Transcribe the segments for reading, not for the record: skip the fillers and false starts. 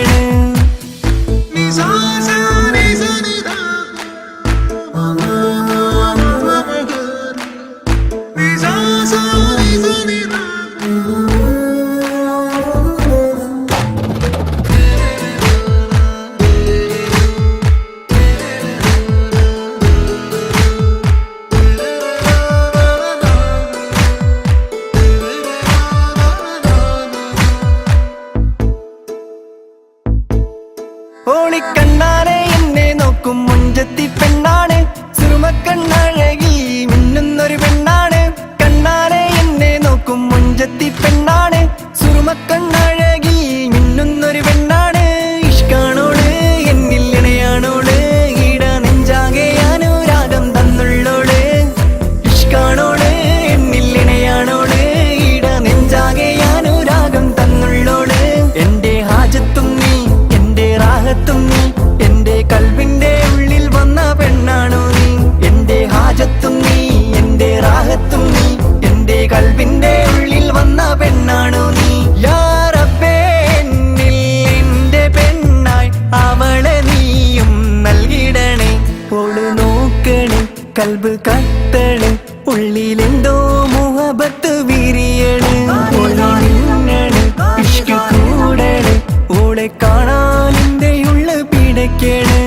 പിടിക്കണ്. ഓളിക്കണ്ണാനെ എന്നെ നോക്കും മുഞ്ചത്തി പെണ്ണാണ്, സുറുമക്കണ്ണഴകി മിന്നുന്നൊരു പെണ്ണാണ്. കണ്ണാനെ എന്നെ നോക്കും മുഞ്ചത്തി പെണ്ണാണ്, സുറുമക്കണ്ണഴകി മിന്നുന്നൊരു പെണ്ണാണ്. ഇഷ്കാണോള് എന്നിൽ ഇണയാണോള്, ഈട നെഞ്ചാകെ അനുരാഗം തന്നുള്ളോള്. ഇഷ്കാണോള് എന്നിൽ ഇണയാണോള്, ഈട നെഞ്ചാകെ അനുരാഗം തന്നുള്ളോള്. എന്റെ ഹാജത്തും നീ, എന്റെ റാഹത്തും നീ, എന്റെ കൽവിന്റെ ഉള്ളിൽ വന്ന പെണ്ണാണോ നീ. എന്റെ ഹാജത്തും നീ, എന്റെ റാഹത്തും നീ, എന്റെ കൽവിന്റെ ഉള്ളിൽ വന്ന പെണ്ണാണോ നീ. യാ റബ്ബേ എന്നിൽ എന്റെ പെണ്ണായി അവളെ നീയും നൽകിടണേ. ഓള് നോക്കണേ, കൽബ് കത്തണ്, ഉള്ളിലെന്തോ മുഹബത്ത് വിരിയണ്. ഓള് മിന്നണ്, ഇഷ്ക് കൂടണ്, ഓളെ കാണാൻ എന്റെ ഉള്ള് പിടയ്ക്കണ്.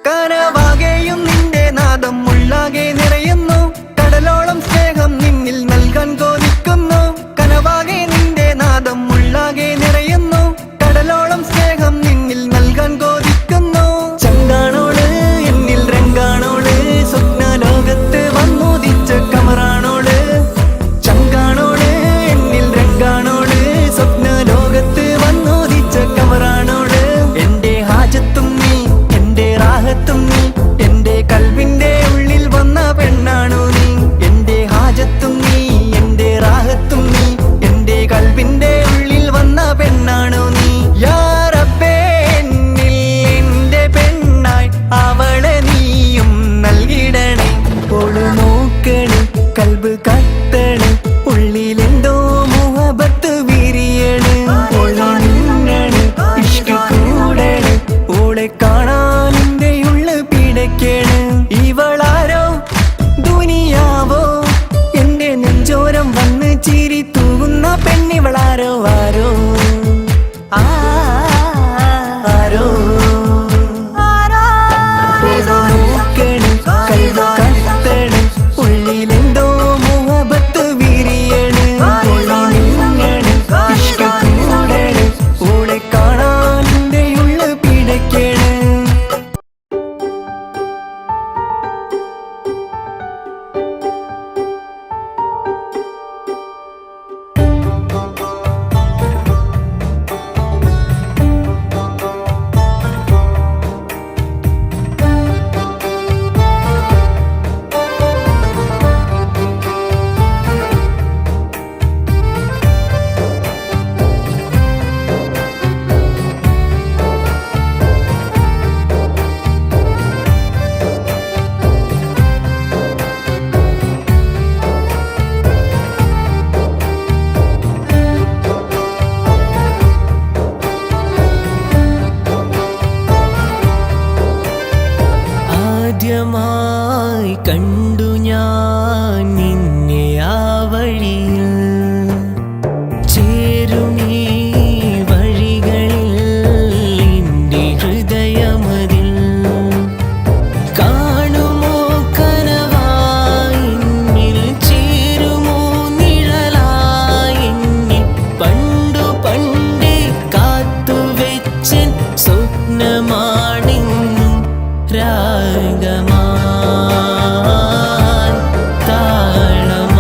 കനവാകെയും നിന്റെ നാദം ഉള്ളാകെ നിറയുന്നു, കടലോളം സ്നേഹം നിന്നിൽ നൽകാൻ കൊതിക്കുന്നു. കനവാകെ നിന്റെ നാദം ഉള്ളാകെ നിറയുന്നു, കടലോളം സ്നേഹം നിന്നിൽ നൽകാൻ കൊതിക്കുന്നു. ചങ്കാണോള് എന്നിൽ രംഗാണോള്, സ്വപ്ന ലോകത്ത് വന്നുദിച്ച കമറാണോള്. ചങ്കാണോള് എന്നിൽ രംഗാണോള്, സ്വപ്ന ലോകത്ത് വന്നുദിച്ച കമറാണോള്. എന്റെ ഹാജത്തും നീ, എന്റെ റാഹത്തും നീ, എന്റെ കൽവിന്റെ ഉള്ളിൽ വന്ന പെണ്ണാണോ നീ. എന്റെ ഹാജത്തും നീ, എന്റെ റാഹത്തും നീ, എന്റെ കൽവിന്റെ ഉള്ളിൽ വന്ന പെണ്ണാണോ നീ. യാ റബ്ബേ എന്നിൽ എന്റെ പെണ്ണായി അവളെ നീയും നൽകിടണേ. ഓള് നോക്കണ്, കൽബ് കത്തണ്, ഉള്ളിലെന്തോ മുഹബത്ത് വിരിയണ്. ഓള് മിന്നണ്, ഇഷ്ക് കൂടണ്, ഓളെ കാണാൻ എന്റെ ഉള്ള് പിടയ്ക്കണ്. ഇവളാരോ ദുനിയാവോ, എന്റെ നെഞ്ചോരം വന്ന് ചിരി തൂകുന്ന പെണ്ണിവളാരോ. ആരോ ആരോ നോക്കണ്, കൽബ് കത്തണ്, ഉള്ളിലെന്തോ മുഹബത്ത് വിരിയണ്. ഓള് മിന്നണ്, ഇഷ്ക് കൂടണ്, ഓളെ കാണാൻ എന്റെ ഉള്ള് പിടയ്ക്കണ്. ആദ്യമായി കണ്ടു ഞാൻ നിന്നെ ആ വഴിയിൽ, ചേരുമീ വഴികളിൽ എന്റെ ഹൃദയമതിൽ. കാണുമോ കനവായി എന്നിൽ, ചേരുമോ നിഴലായി എന്നിൽ. പണ്ടു പണ്ടേ കാത്തുവെച്ചൻ സ്വപ്നമാണെന്നും രാഗമായി താളമായി.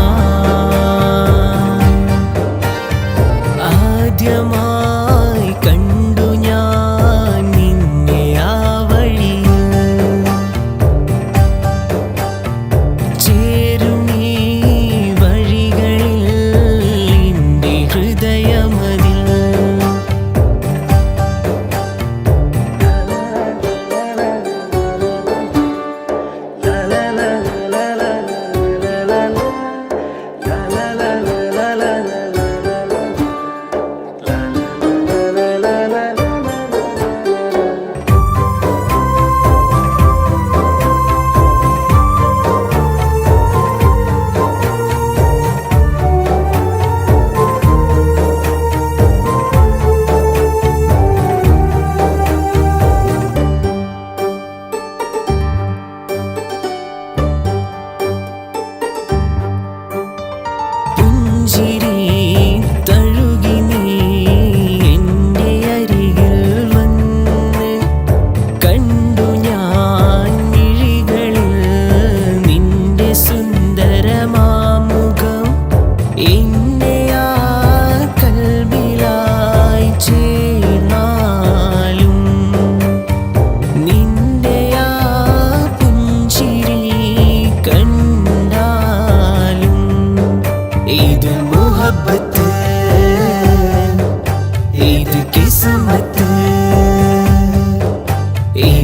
ആദ്യമായി കണ്ടു ഞാൻ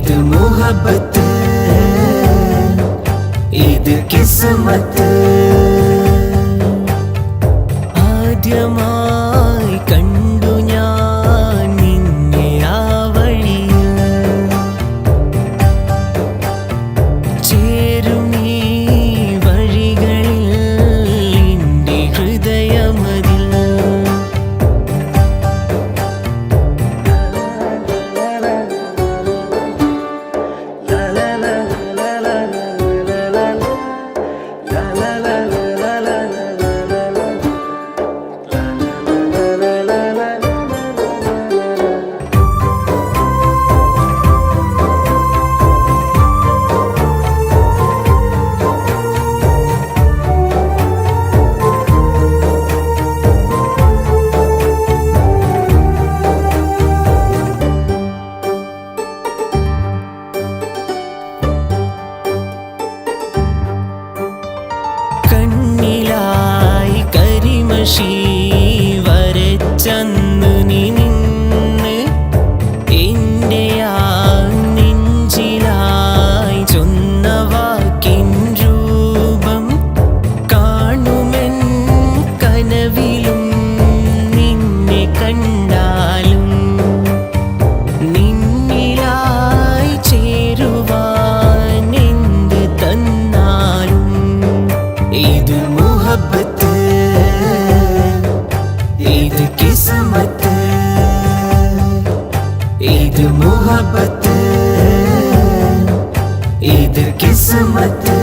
ഇത് മുഹബത്ത്, ഇത് കിസ്മത്ത്. ആദ്യമായി കണ്ടു ഞാൻ നിന്നെ ആ വഴിയിൽ, ചേരും ഈ വഴികളിൽ എൻ്റെ ഹൃദയമതിൽ. കണ്ണിലായി കരിമഷി വരച്ചന്നു നീ നിന്ന്, എൻ്റെ ആ നെഞ്ചിലായി ചൊന്ന വാക്കിൻ രൂപം കാണുമെൻ കനവിലും നിന്നെ കണ്ടാലും, നിന്നിലായി ചേരുവാൻ എന്ത് തന്നാലും. ഇത് മുഹബത്ത്, ഇത് കിസ്മത്ത്. ഇത് മുഹബത്ത്, ഇത് കിസ്മത്ത്.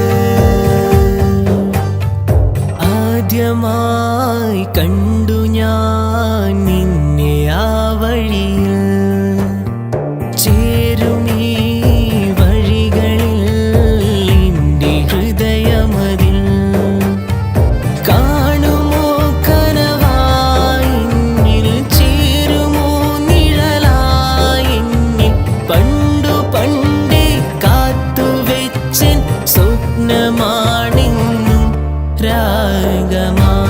ആദ്യമായി കണ്ടു ഞാൻ നിന്നെ ആ വഴിയിൽ, ചേരും ഈ വഴികളിൽ എൻ്റെ ഹൃദയമതിൽ. കാണുമോ കനവായി എന്നിൽ, ചേരുമോ നിഴലായി എന്നിൽ, പണ്ടു പണ്ടേ കാത്തുവെച്ചൻ സ്വപ്നമാണെന്നും രാഗമായി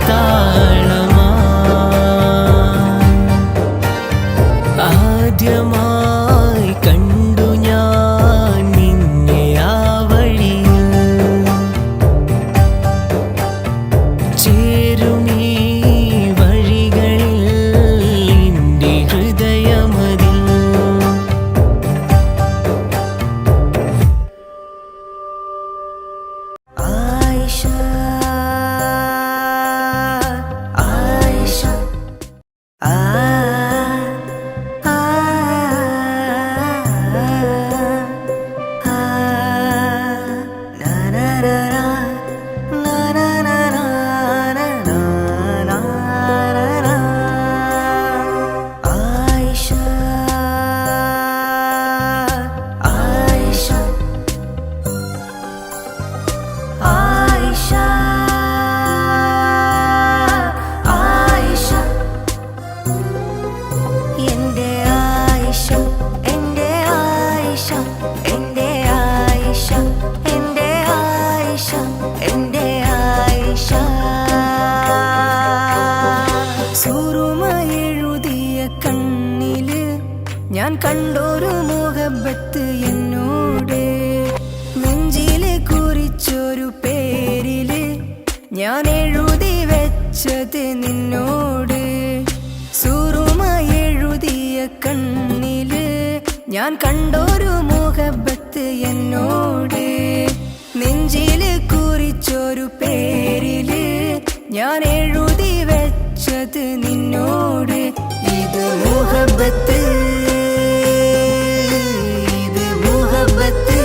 താളമായി. ആദ്യമായി കണ്ടു ഞാൻ നിന്നെ ആ വഴിയിൽ, ചേരും ഈ വഴികളിൽ എൻ്റെ ഹൃദയമതിൽ. ആയിഷ ആയിഷ ആ ആ ആ നാനാരാ നാനാരാ നാനാരാ. ആയിഷ ആയിഷ ആയിഷ ആയിഷ എൻ്റെ ആയിഷ, എൻ്റെ ആയിഷ, എൻ്റെ ആയിഷ, എൻ്റെ ആയിഷ, എൻ്റെ ആയിഷ. സുറുമ എഴുതിയ കണ്ണില് ഞാൻ കണ്ടൊരു മുഹബത്ത് എന്നോട്, നെഞ്ചില് കുറിച്ചൊരു പേരില് ഞാൻ എഴുതി വെച്ചത് നിന്നോട്. സുറുമ എഴുതിയ കണ്ണില് ഞാൻ കണ്ടൊരു മുഹബത്ത് എന്നോട്, നെഞ്ചില് കുറിച്ചൊരു പേരില് ഞാൻ എഴുതി വെച്ചത് നിന്നോട്. ഇത് മുഹബത്ത്, ഇത് മുഹബത്ത്,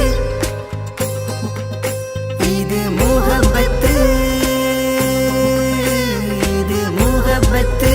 ഇത് മുഹബത്ത്, ഇത് മുഹബത്ത്.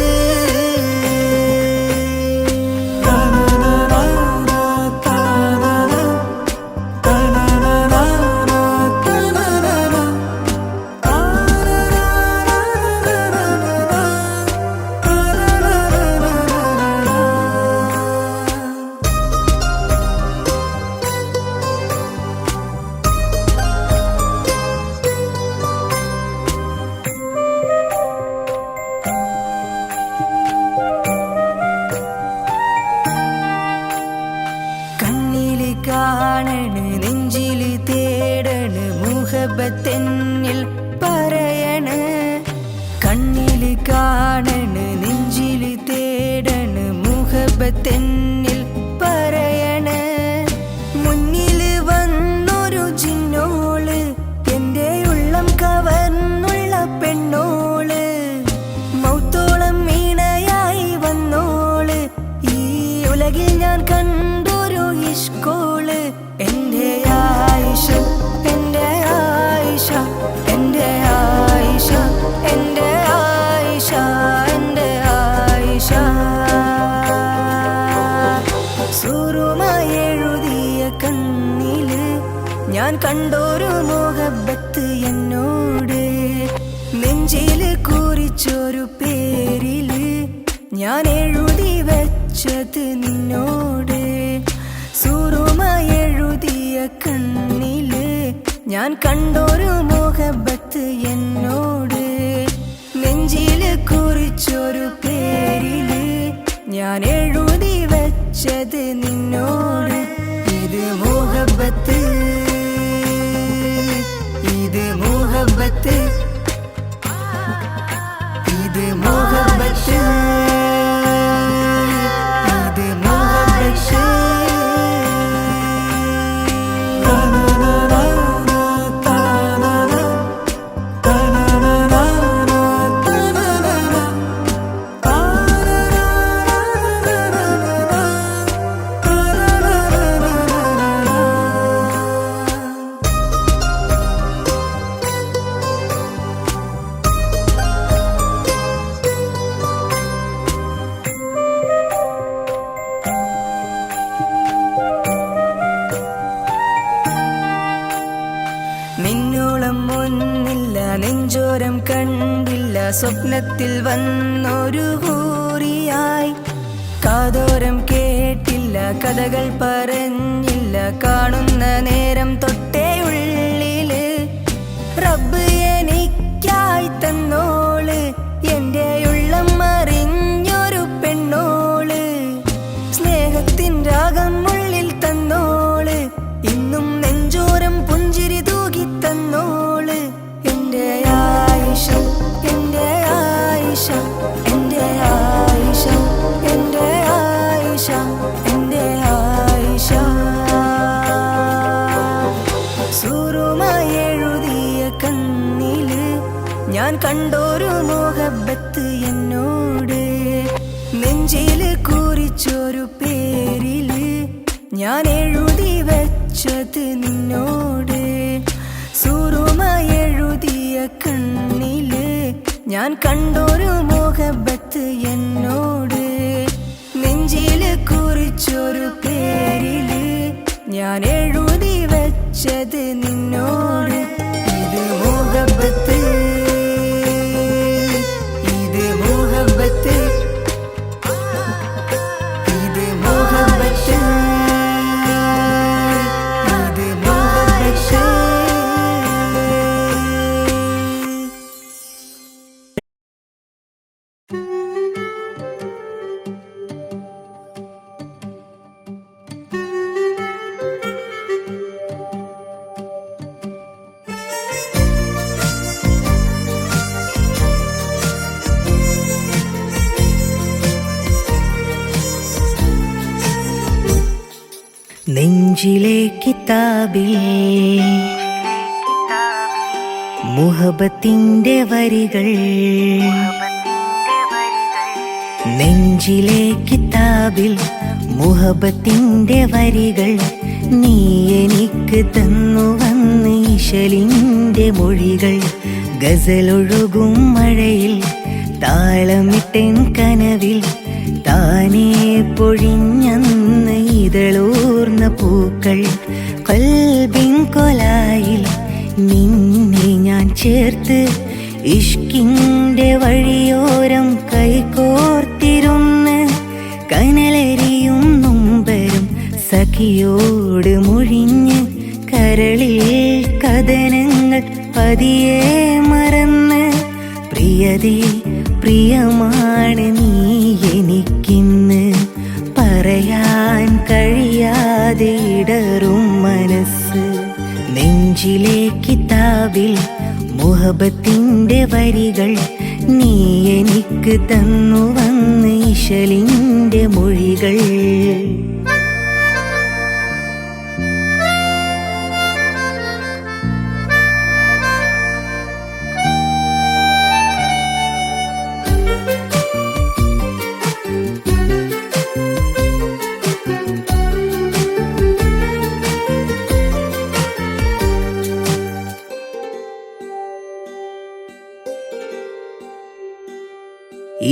മുഹബത്തെന്നിൽ പറയണ്. കണ്ണില് കാണണ് നെഞ്ചില് തേടണ് മുഹബത്തെന്നിൽ പറയണ്. മുന്നില് വന്നൊരു ജിന്നോള് എന്റെ ഉള്ളം കവർന്നുള്ള പെണ്ണോള്. മൗത്തോളം വീണയായി വന്നോള് ഈ ഉലകിൽ ഞാൻ കണ്ടൊരു ഇഷ്കോള്. എന്റെ ആയിഷ എന്റെ ആയിഷ എന്റെ ആയിഷ എന്റെ ആയിഷ എന്റെ ആയിഷ. സൂറുമായി എഴുതിയ കണ്ണില് ഞാൻ കണ്ടൊരു മുഹബത്ത് എന്നോട്. നെഞ്ചില് കുറിച്ചൊരു പേരില് ഞാൻ എഴുതി വെച്ചത് നിന്നോട്. സൂറുമായി എഴുതിയ കണ്ണില് ഞാൻ കണ്ടൊരു മുഹബത്ത് എന്നോട്. നെഞ്ചില് കുറിച്ചൊരു പേരില് ഞാൻ എഴുതി വെച്ചത് നിന്നോട്. ഇത് മുഹബത്ത് ഇത് മുഹബത്ത് ഇത് മുഹബത്ത് ഇത് മുഹബത്ത്. നിന്നോളം ഒന്നില്ല നെഞ്ചോരം കണ്ടില്ല സ്വപ്നത്തിൽ വന്നൊരു ഹൂറിയായി. കാതോരം കേട്ടില്ല കഥകൾ പറഞ്ഞില്ല കാണുന്ന നേരം തൊട്ടേ ഉള്ളില്. റബ്ബ് എനിക്കായി തന്നോള് എന്റെ ഉള്ളം അറിഞ്ഞൊരു പെണ്ണോള്. സ്നേഹത്തിൻ രാഗം ഉള്ളിൽ തന്നോള് ഇന്നും നെഞ്ചോരം പുഞ്ചിരി തൂകി തന്നോള്. എന്റെ ആയിഷ എന്റെ ആയിഷ എന്റെ ആയിഷ എന്റെ ആയിഷ എന്റെ ആയിഷ. സൂറുമായി എഴുതിയ കണ്ണില് ഞാൻ കണ്ടൊരു മുഹബത്ത് എന്നോട്. നെഞ്ചില് കുറിച്ചൊരു പേരില് ഞാൻ എഴുതി വെച്ചത് നിന്നോട്. സൂറുമായി എഴുതിയ കണ്ണില് ഞാൻ കണ്ടൊരു മുഹബത്ത് എന്നോട്. നെഞ്ചില് കുറിച്ചൊരു പേരില് ഞാൻ എഴുതി വെച്ചത് നിന്നോട്. ഇത് മുഹബത്ത് ഇത് മുഹബത്ത് ഇത് മുഹബത്ത് ഇത് മുഹബത്ത്. നെഞ്ചിലെ കിതാബിൽ മുഹബത്തിന്റെ വരികൾ. നെഞ്ചിലെ കിതാബിൽ മുഹബത്തിന്റെ വരികൾ നീ എനിക്ക് തന്നു വന്ന് ഇശലിന്റെ മൊഴികൾ. ഗസലൊഴുകും മഴയിൽ താളമിട്ടൻ കനവിൽ താനേ പൊഴിഞ്ഞന്ന് ഇതളൂർന്ന പൂക്കൾ. കൽബിൻ കൊലായിൽ നിന്നെ ഞാൻ ചേർത്ത് ഇഷ്കിന്റെ വഴിയോരം കൈകോർത്തിരുന്ന് കനലരിയും നൊമ്പരും സഖിയോട് മൊഴിഞ്ഞ് കരളിൽ കഥനങ്ങൾ പതിയെ മറന്ന്. പ്രിയതേ പ്രിയമാണ് നീ എനിക്കിന്ന് പറയാൻ കഴിയാതെ ഇടറും മനസ്സ്. നെഞ്ചിലെ കിതാബിൽ മുഹബത്തിന്റെ വരികൾ നീ എനിക്ക് തന്നു വന്ന് ഇശലിന്റെ മൊഴികൾ.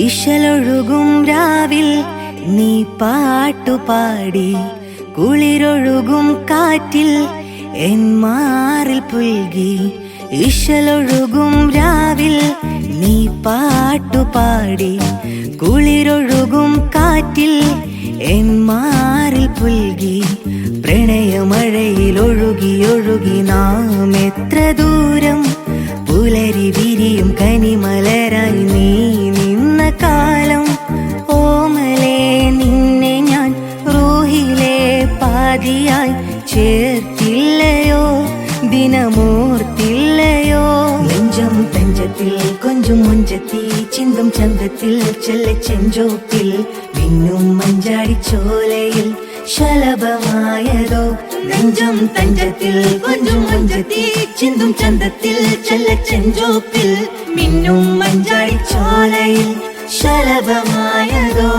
ഇശലൊഴുകും രാവിൽ നീ പാട്ടുപാടി, കുളിരൊഴുകും കാറ്റിൽ എൻ മാറിൽ പുൽകി. ഇശലൊഴുകും രാവിൽ നീ പാട്ടുപാടി, കുളിരൊഴുകും കാറ്റിൽ എൻ മാറിൽ പുൽകി. പ്രണയമഴയിൽ ഒഴുകി ഒഴുകി നാം എത്ര ദൂരം, പുലരി വിരിയും കനിമലരായി നീ നിന്ന കാലം. ഓമലേ നിന്നെ ഞാൻ റൂഹിലെ പാതിയായി ചേർത്തില്ലയോ, ദിനമോർത്തില്ലയോ. നെഞ്ചം തഞ്ചത്തിൽ കൊഞ്ചും മുഞ്ചത്തി ചിന്തും ചന്തത്തിൽ ചെല്ലച്ചെഞ്ചോപ്പിൽ മിന്നും മഞ്ചാടിച്ചോലയിൽ ശലഭമായതോ. നെഞ്ചം തഞ്ചത്തിൽ കൊഞ്ചും മുഞ്ചത്തി ചിന്തും ചന്തത്തിൽ ചെല്ലച്ചെഞ്ചോപ്പിൽ മിന്നും മഞ്ചാടിച്ചോലയിൽ ശലഭമായതോ.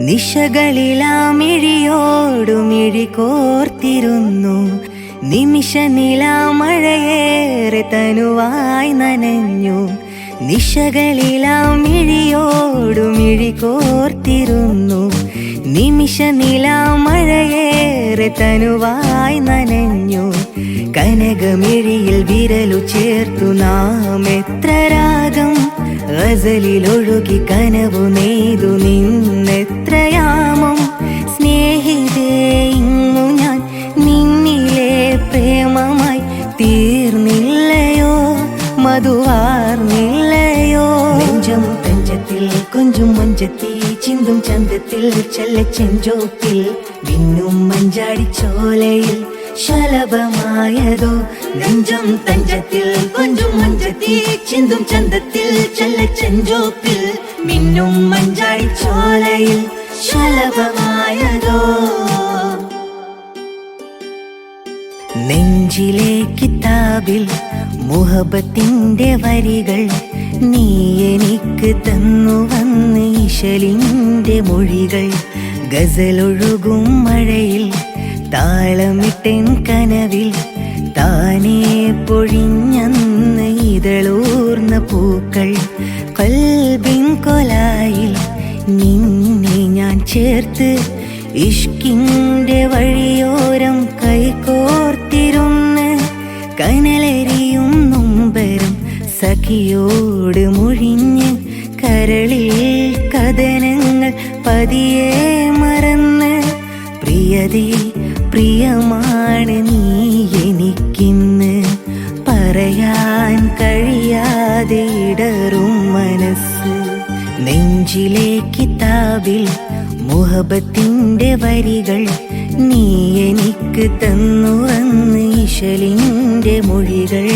നിശകളിലാമിഴിയോടുമിഴി കോർത്തിരുന്നു, നിമിഷ നിലാമഴയേറെ തനുവായി നനഞ്ഞു. നിശകളിലാമിഴിയോടുമിഴി കോർത്തിരുന്നു, നിമിഷ നിലാമഴയേറെ തനുവായി നനഞ്ഞു. കനകമിഴിയിൽ വിരലു ചേർത്തു നാം എത്ര രാഗം, ഗസലിലൊഴുകി കനവു നെയ്തു നിന്നെത്രയാമം. സ്നേഹിതേ ഇന്നു ഞാൻ നിന്നിലെ പ്രേമമായി തീർന്നില്ലയോ, മധുവാർന്നില്ലയോ. നെഞ്ചം തഞ്ചത്തിൽ കൊഞ്ചും മഞ്ചത്തി ചിന്തും ചന്തത്തിൽ ചെല്ലച്ചെഞ്ചോപ്പിൽ മിന്നും മഞ്ചാടിച്ചോലയിൽ ശലഭമായതോ. നെഞ്ചം തഞ്ചത്തിൽ കൊഞ്ചും മഞ്ചത്തി ചിന്തും ചന്തത്തിൽ ചെല്ലച്ചെഞ്ചോപ്പിൽ മിന്നും മഞ്ചാടിച്ചോലയിൽ ശലഭമായതോ. നെഞ്ചിലെ കിതാബിൽ മുഹബത്തിന്റെ വരികൾ നീ എനിക്ക് തന്നു വന്ന് ഇശലിന്റെ മൊഴികൾ. ഗസലൊഴുകും മഴയിൽ താളമിട്ടൻ കനവിൽ താനേ പൊഴിഞ്ഞന്ന് ഇതളൂർന്ന പൂക്കൾ. കൽബിൻ കൊലായിൽ നിന്നെ ഞാൻ ചേർത്ത് ഇഷ്കിന്റെ വഴിയോരം കൈകോർത്തിരുന്ന്. കനലെരിയും നൊമ്പരം സഖിയോട് മൊഴിഞ്ഞ്, കരളിൽ കഥനങ്ങൾ പതിയെ മറന്ന്. പ്രിയതേ പ്രിയമാണ് നീ എനിക്കിന്ന്, പറയാൻ കഴിയാതെ ഇടറും മനസ്സ്. നെഞ്ചിലെ കിതാബിൽ മുഹബത്തിന്റെ വരികൾ നീ എനിക്ക് തന്നു വന്ന് ഇശലിന്റെ മൊഴികൾ.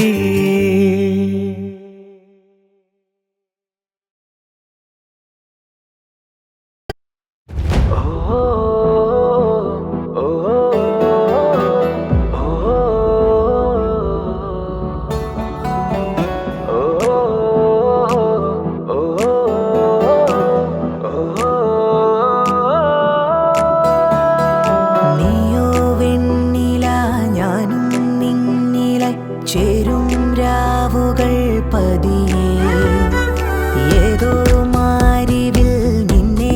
ചേരും രാവുകൾ പതിയെ ഏതോ മാരിവിൽ നിന്നെ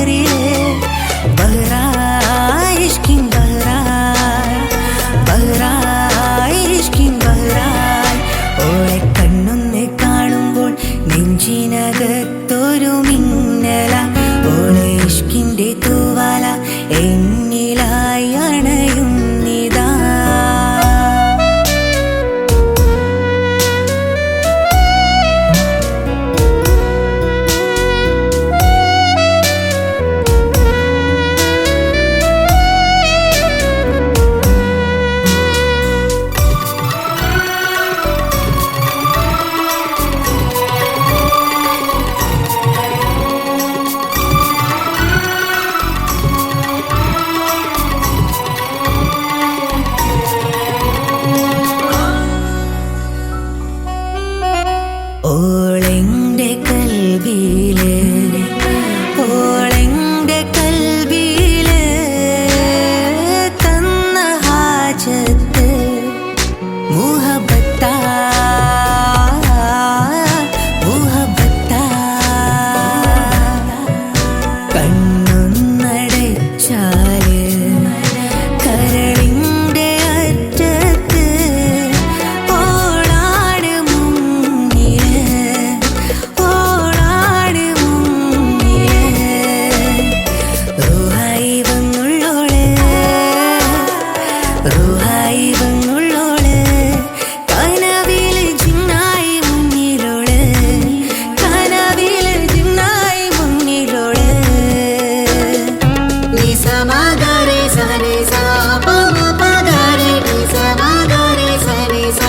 കരളിൻ്റെ അറ്റത്ത് ഓളാണ് മുന്നില്, ഓളാണ് മുന്നില്. റൂഹായി വന്നുള്ളോള്, റൂഹായി വന്നുള്ളോള്, കനവില് ജിന്നായി മുന്നിലോള്, കനവില് ജിന്നായി മുന്നിലോള്. നിസ മഗരെ സനി സ പമ പഗരെ നിസ മഗരെ സനി സ,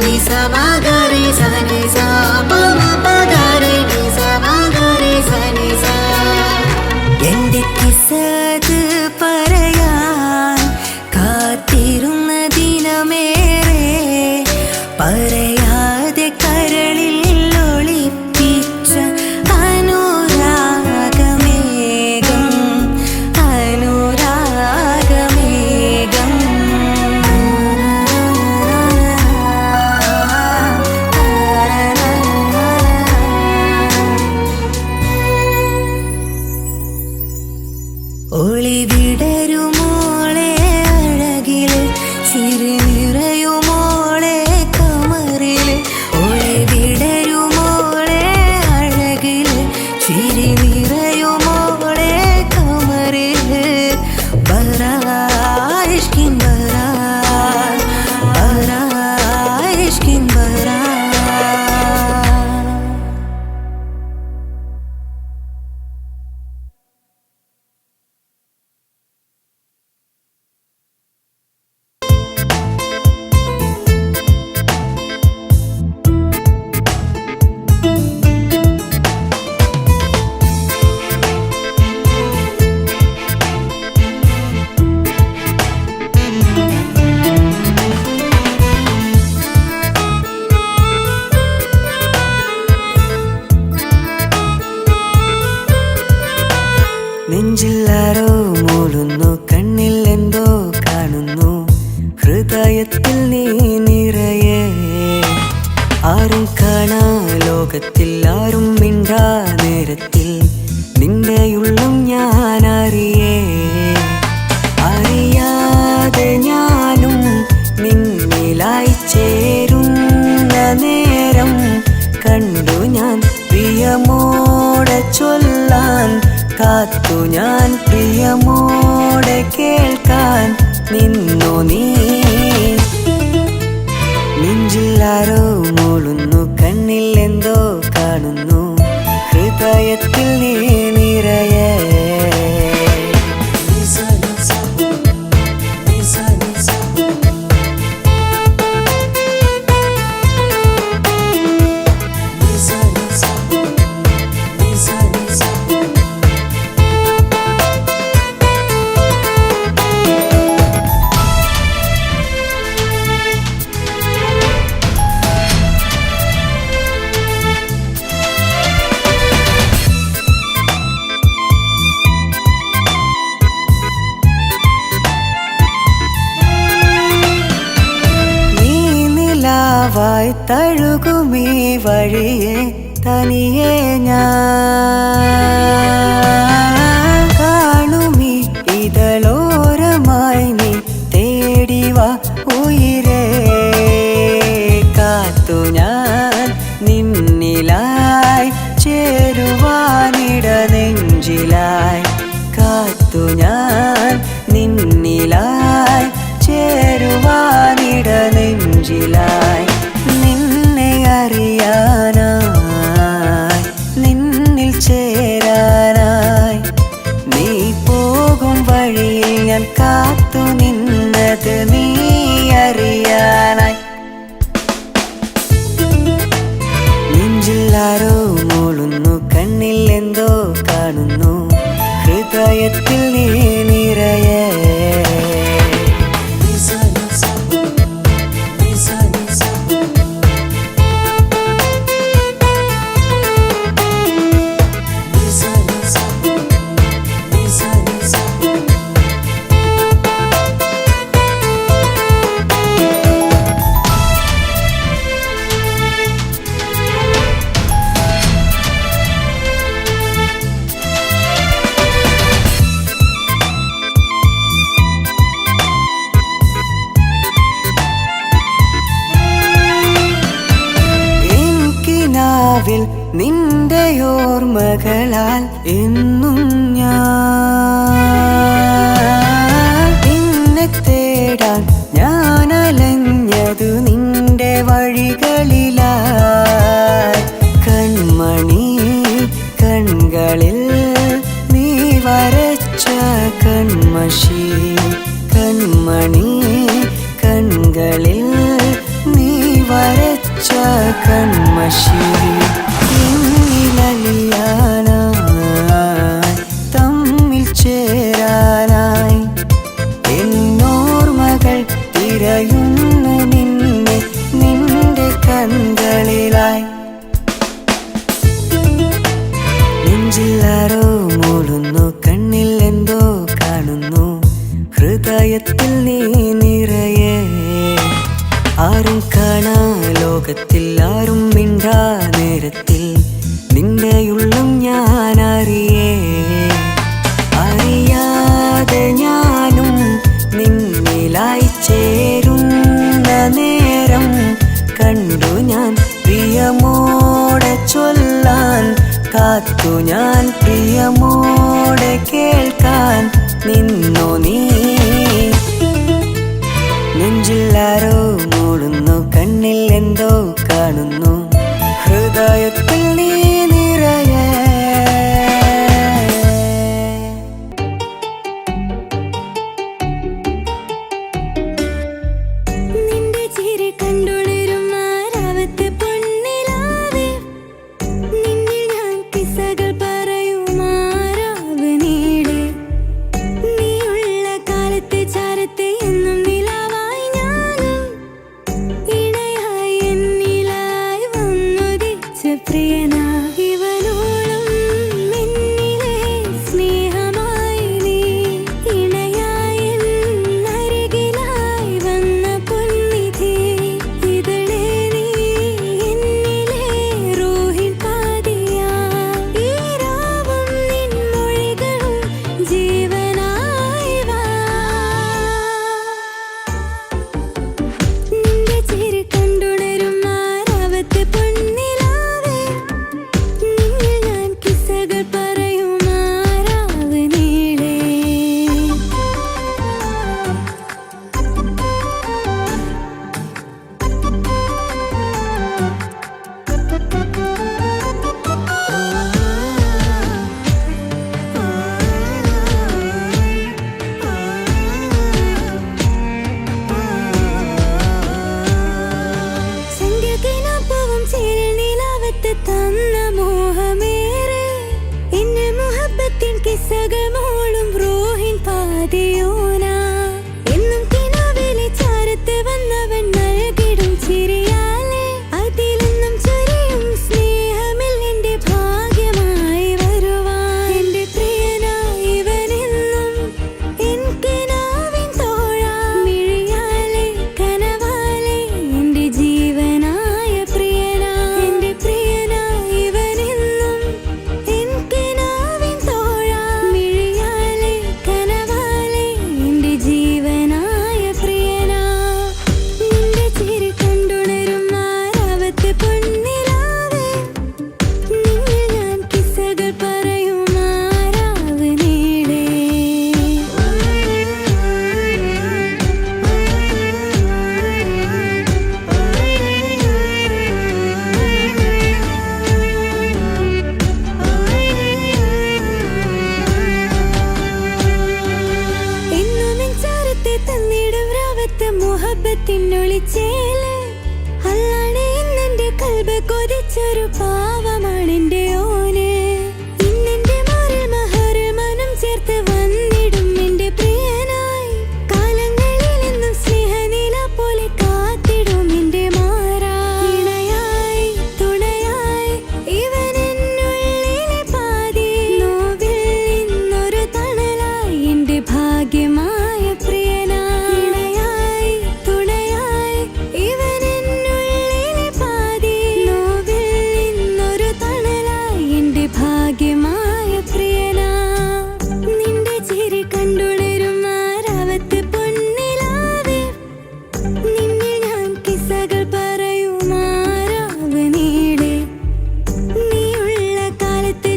നിസ മഗരെ സനി സ പമ പഗരെ നിസ മഗരെ സനി സ. എന്റെ കിസ്സത് പറയാൻ കാത്തിരുന്ന ദിനമേറെ, പറയാതെ കരളിൽ ഒളിപ്പിച്ച അനുരാഗമേഘം, അനുരാഗമേഘം. ഒളി വിടരുമോളെ അഴകില്, ചിരി നിറയുമോളെ കമറില്. ഒളി വിടരുമോളെ അഴകില്, ചിരി നിറയുമോളെ കമറില്. ബറാ ഇഷ്കിൻ ബറാ, ബറാ ഇഷ്കിൻ ബറാ. നെഞ്ചില്ലാരോ മൂളുന്നു, കണ്ണിൽ എന്തോ കാണുന്നു, ഹൃദയത്തിൽ നീ നിറയെ. ആരും കാണാ ലോകത്തിൽ, ആരും മിണ്ടാ നേരത്തിൽ, നിന്റെ ഉള്ളും ഞാൻ അറിയേ. അറിയാതെ ഞാനും നിന്നിലായി ചേരുന്ന നേരം കണ്ടു ഞാൻ പ്രിയമോടെ ചൊല്ലാൻ കാത്തു ഞാൻ, പ്രിയമോടെ കേൾക്കാൻ നിന്നു നീ. നെഞ്ചില്ലാരോ മൂളുന്നു, കണ്ണിൽ എന്തോ കാണുന്നു, ഹൃദയത്തിൽ നീ നിറയെ. വായി തഴുകുമീ വഴിയെ തനിയെ ഞാൻ കാണുമീ ഇതളോരമായി നീ തേടിവാ ഉയിരേ. കാത്തു ഞാൻ നിന്നിലായി ചേരുവാനിട നെഞ്ചിലായി, കാത്തു ഞാൻ നിന്നിലായി ചേരുവാനിട നെഞ്ചിലായി. നിന്നെ അറിയാനായി, നിന്നിൽ ചേരാനായി, നീ പോകും വഴിയിൽ ഞാൻ കാത്തു നിന്നത് നീ അറിയാനായി. നെഞ്ചില്ലാരോ മൂളുന്നു, കണ്ണിൽ എന്തോ കാണുന്നു, ഹൃദയത്തിൽ നീ നിറയെ. ഓർമ്മകളാൽ എന്നും ഞാൻ നിന്നെ തേടാൻ ഞാൻ അലഞ്ഞതു നിന്റെ വഴികളിലായി. കൺമണി കൺകളിൽ നീ വരച്ച കൺമഷി, കൺമണി കൺകളിൽ നീ വരച്ച കൺമഷി. എന്നിലലിയാനായി തമ്മിൽ ചേരാനായി എന്നോർമ്മകൾ തിരയുന്നു നിന്നെ നിന്റെ കൺകളിലായി. നെഞ്ചിലാരോ മൂളുന്നു, കണ്ണിൽ എന്തോ കാണുന്നു, ഹൃദയത്തിൽ നീ നിറയെ. ആരും കാണാ ലോകത്തിൽ, ആരും മിണ്ടാ നേരത്തിൽ നിന്റെയുള്ളും ഞാൻ അറിയേ. അറിയാതെ ഞാനും നിന്നിലായി ചേരുന്ന നേരം കണ്ടു ഞാൻ പ്രിയമോടെ ചൊല്ലാൻ കാത്തു ഞാൻ പ്രിയമോടെ കേൾക്കാൻ നിന്നു നീ. നെഞ്ചിലാരോ മൂളുന്നു, കണ്ണിൽ എന്തോ കാണുന്നു, ഹൃദയത്തിൽ നീ നിറയെ. നിന്റെ ചിരി കണ്ടുണരും ആരാവത്തെ പൊന്നിലാവേ, നിന്നിൽ ഞാൻ കിസ്സകൾ പറയുമാരാവ് നീളെ. നീയുള്ള കാലത്തെ ചാരത്തെ എന്നും നിലാവായി ഞാനും ഇണയായി എന്നിലായി വന്നുദിച്ച പ്രിയനാ. ഇവനോളം എന്നിലെ സ്നേഹമായി നീ ഇണയായി എന്നരികിലായി വന്ന പൊന്നിധി. ഇതളേ നീ എന്നിലെ റൂഹിൻ പാതിയാ. ഈ രാവും നിൻ മൊഴികളും ജീവനായി വാ. നിന്റെ ചിരി കണ്ടുണരും ആരാവത്തെ പൊന്നിലാവേ, നിന്നിൽ ഞാൻ കിസ്സകൾ പറയുമാരാവ് നീളെ. ചന്ദ്രകിനാപ്പവും ചേരിൽ നിലാവത്ത് തന്ന മോഹമേറെ. എന്നിൽ മുഹബത്തിൻ കിസ്സകൾ മോളും റൂഹിൻ പാതിയോനാ. എന്നും കിനാവിലെ ചാരത്ത് വന്നവൻ നൽകിടും ചിരിയാലെ. അതിലെന്നും ചൊരിയും സ്നേഹമിൽ എന്റെ ഭാഗ്യമായി വരുവാൻ. എന്റെ പ്രിയനായി ഇവനെന്നും എൻ കിനാവിൻ തോഴാ. മിഴിയാലെ കനവാലെ എന്റെ ജീവനായ പ്രിയനാ. എന്റെ പ്രിയനായി ഇവനെന്നും എൻ കിനാവിൻ തോഴാ. മിഴിയാലെ കനവാലെ എന്റെ ജീവനായ പ്രിയനാ. നിന്റെ ചിരി കണ്ടുണരും ആരാവത്തെ പൊന്നിലാവേ, നിന്നിൽ ഞാൻ കിസ്സകൾ പറയുമാരാവ് നീളെ. എന്നും എൻ ചാരത്തെ തന്നിടും രാവത്ത് മുഹബത്തിനൊളിച്ചേല്. അല്ലാണെ ഇന്നെന്റെ കൽബ് കൊതിച്ചൊരു പാവമാണെന്റെ ഓന്. ഇന്നെന്റെ മാറിൽ മഹറിൽ മനം ചേർത്ത് വന്നിടും എന്റെ പ്രിയനായി. കാലങ്ങളിൽ എന്നും സ്നേഹനില പോലെ കാത്തിടും എന്റെ മാറാ. ഇണയായി തുണയായി ഇവനെന്നുള്ളിലെ പാതി. നോവിൽ ഇന്നൊരു തണലായി എന്റെ ഭാഗ്യമായ പ്രിയനാ. ഇണയായി തുണയായി ഇവനെന്നുള്ളിലെ പാതി. നോവിൽ ഇന്നൊരു തണലായി എന്റെ ഭാഗ്യമായ പ്രിയനാ. നിന്റെ ചിരി കണ്ടുണരും ആരാവത്തെ പൊന്നിലാവേ, നിന്നിൽ ഞാൻ കിസ്സകൾ പറയുമാരാവ് നീളെ. നീയുള്ള കാലത്ത്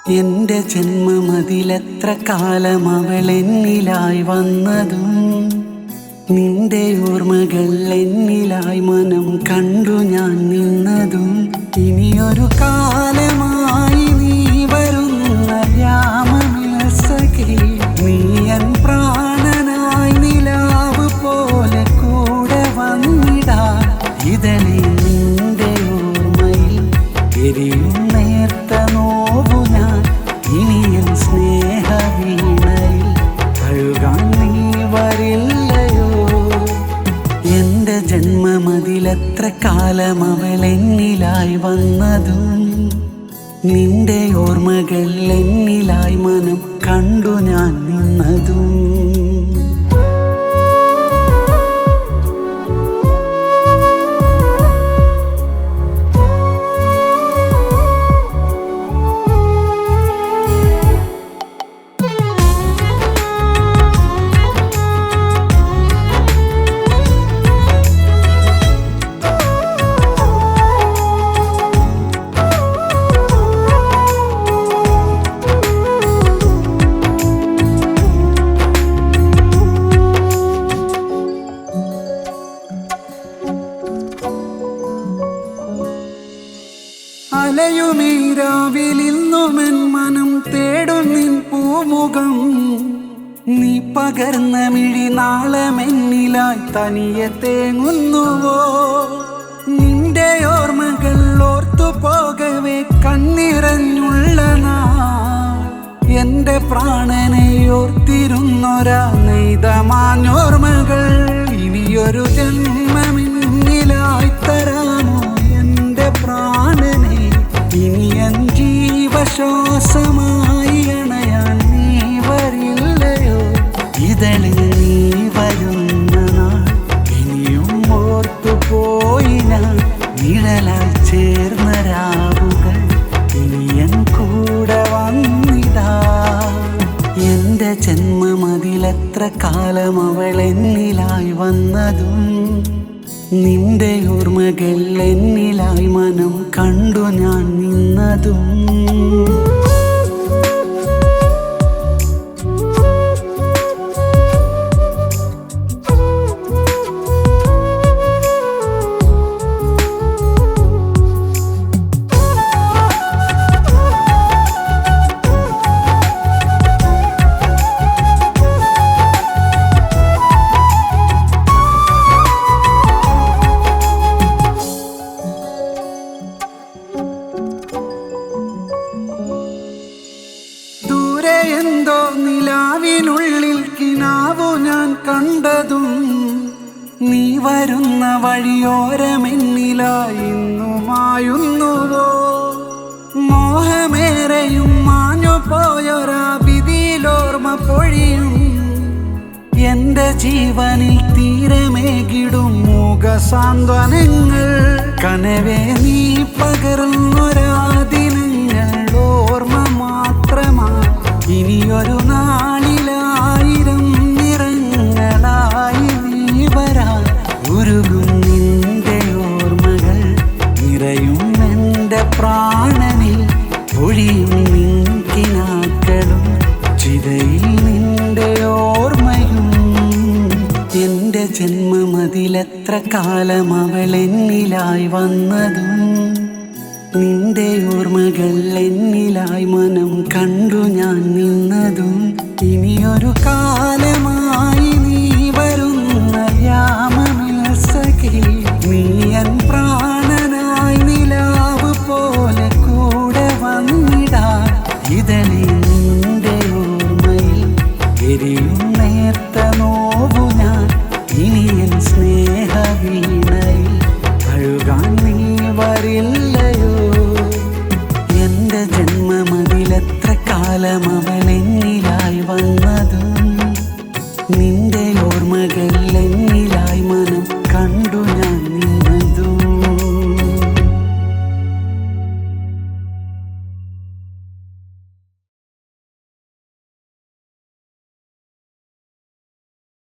എൻ്റെ ജന്മമതിലെത്ര കാലം അവൾ എന്നിലായി വന്നതും നിന്റെ ഓർമ്മകൾ എന്നിലായി മനം കണ്ടു ഞാൻ നിന്നതും ഇനിയൊരു കാലമായി നീ വരുന്ന യാമമില്ല സഖി നീ എൻ പ്രാണനായി നിലാവ് പോലെ കൂടെ വന്നിടാ ഇതളി നിന്റെ ഓർമ്മയിൽ എരിയും നേർത്ത നോവു ഞാൻ ഇനിയും സ്നേഹവീണയിൽ കഴുകാൻ നീ വരില്ലയോ എൻ്റെ ജന്മമതിലെത്ര കാലം അവൾ എന്നിലായി വന്നതും നിന്റെ ഓർമ്മകൾ എന്നിലായി മനം കണ്ടു ഞാൻ നിന്നതും അലയുമീരാവിലിന്നുമെൻ മനം തേടും നിൻ പൂമുഖം നീ പകർന്ന മിഴി നാളമെന്നിലായി തനിയെ തേങ്ങുന്നുവോ നിന്റെ ഓർമ്മകൾ ഓർത്തു പോകവേ കണ്ണിറഞ്ഞുള്ള നാൾ എൻ്റെ പ്രാണനെ ഓർത്തിരുന്നൊരാ നെയ്തമാഞ്ഞോർമ്മകൾ ഇനിയൊരു ജന്മമെന്നിലായി തരാമോ എൻ്റെ പ്രാണനെ ഇനി എൻ ജീവശ്വാസമായി അണയാൻ നീ വരില്ലയോ ഇതളിൽ നീ വരുന്ന നാൾ ഇനിയും ഓർത്തുപോയി ഞാൻ നിഴലായി ചേർന്ന രാവുകൾ ഇനി എൻ കൂടെ വന്നിടാ എൻ്റെ ജന്മമതിലെത്ര കാലം അവൾ എന്നിലായി വന്നതും നിന്റെ ഓർമ്മകൾ എന്നിലായി മനം കണ്ടു ഞാൻ നിന്നതും എന്തോ നിലാവിനുള്ളിൽ കിനാവു ഞാൻ കണ്ടതും നീ വരുന്ന വഴിയോരമെന്നിലായി ഇന്നുമായുന്നുവോ മോഹമേറെയും മാഞ്ഞു പോയൊരാ വിധിയിലോർമ്മ പൊഴിയും എൻ്റെ ജീവനിൽ തീരമേകിടും മുഖസാന്ത്വനങ്ങൾ കനവേ നീ പകർന്നൊരാ ദിനങ്ങൾ ഓർമ്മ മാത്രമാ ഇനിയൊരു നാളിലായിരം നിറങ്ങളായി നീ വരാൻ ഉരുകും നിന്റെ ഓർമ്മകൾ നിറയും എൻ്റെ പ്രാണനിൽ ഒഴിയും നിൻകിനാക്കളും ചിതയിൽ നിന്റെ ഓർമ്മയും എൻ്റെ ജന്മമതിലെത്ര കാലം അവൾ എന്നിലായി വന്നതും നിന്റെ ഓർമ്മകൾ എന്നിലായി മനം കണ്ടു ഞാൻ നിന്നതും ഇനിയൊരു കാലമായി നീ വരുന്ന യാമമില്ല സഖി നീ എൻ പ്രാണനായി നിലാവ് പോലെ കൂടെ വന്നിടാ ഇതളി നിന്റെ ഓർമ്മയിൽ എരിയും നേർത്ത നോവു ഞാൻ ഇനി എൻ സ്നേഹവീണയിൽ കഴുകാൻ നീ വരില്ലയോ എൻ്റെ ജന്മമതിലെത്ര കാലം അവൾ എന്നിലായി വന്നതും